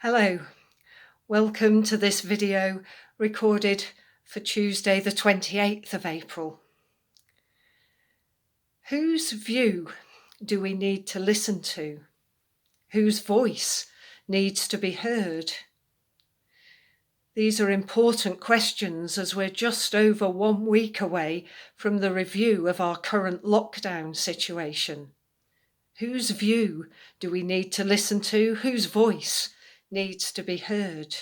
Hello, welcome to this video recorded for Tuesday the 28th of April. Whose view do we need to listen to? Whose voice needs to be heard? These are important questions as we're just over 1 week away from the review of our current lockdown situation. Whose view do we need to listen to? Whose voice needs to be heard?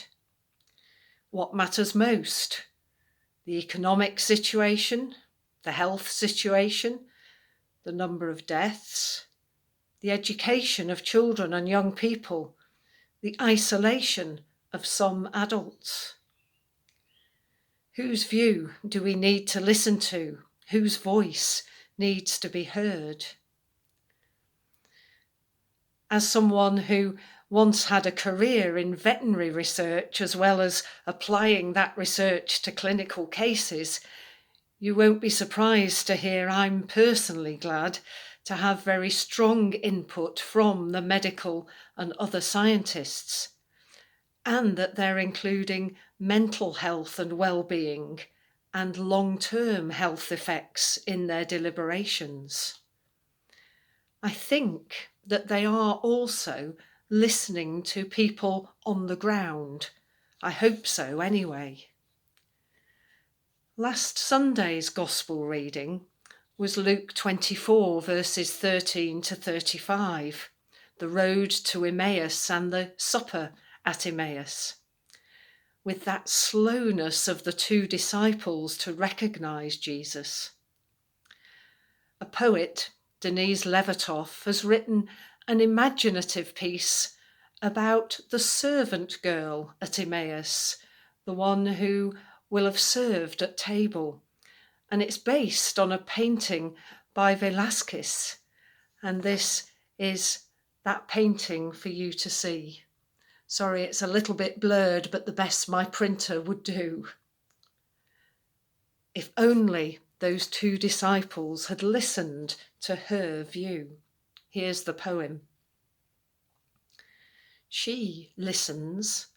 What matters most? The economic situation, the health situation, the number of deaths, the education of children and young people, the isolation of some adults. Whose view do we need to listen to? Whose voice needs to be heard? As someone who once had a career in veterinary research, as well as applying that research to clinical cases, you won't be surprised to hear I'm personally glad to have very strong input from the medical and other scientists, and that they're including mental health and well-being and long-term health effects in their deliberations. I think that they are also listening to people on the ground. I hope so anyway. Last Sunday's Gospel reading was Luke 24 verses 13 to 35, the road to Emmaeus and the supper at Emmaus, with that slowness of the two disciples to recognise Jesus. A poet, Denise Levertov, has written an imaginative piece about the servant girl at Emmaus, the one who will have served at table, and it's based on a painting by Velázquez, and this is that painting for you to see. Sorry, it's a little bit blurred, but the best my printer would do. If only those two disciples had listened to her view. Here's the poem. She listens,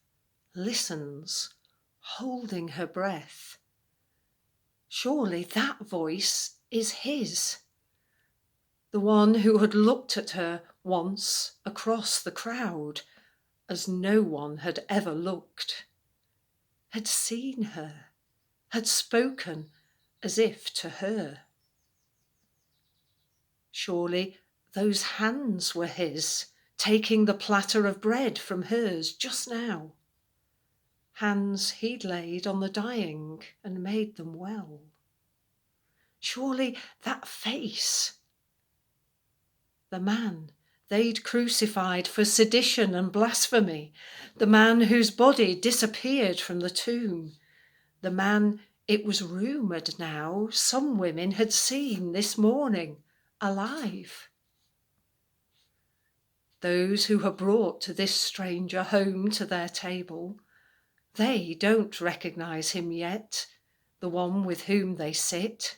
holding her breath. Surely that voice is his, the one who had looked at her once across the crowd as no one had ever looked, had seen her, had spoken as if to her. Surely those hands were his, taking the platter of bread from hers just now. Hands he'd laid on the dying and made them well. Surely that face, the man they'd crucified for sedition and blasphemy, the man whose body disappeared from the tomb, the man it was rumoured now some women had seen this morning alive. Those who have brought this stranger home to their table, they don't recognise him yet, the one with whom they sit.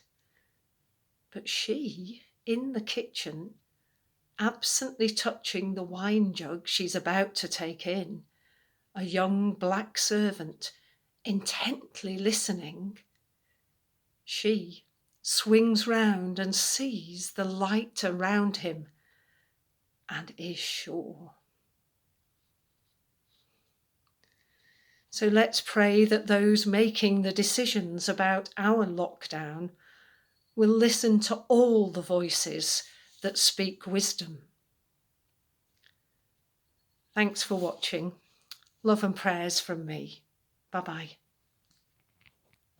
But she, in the kitchen, absently touching the wine jug she's about to take in, a young black servant, intently listening, she swings round and sees the light around him and is sure. So let's pray that those making the decisions about our lockdown will listen to all the voices that speak wisdom. Thanks for watching. Love and prayers from me. Bye-bye.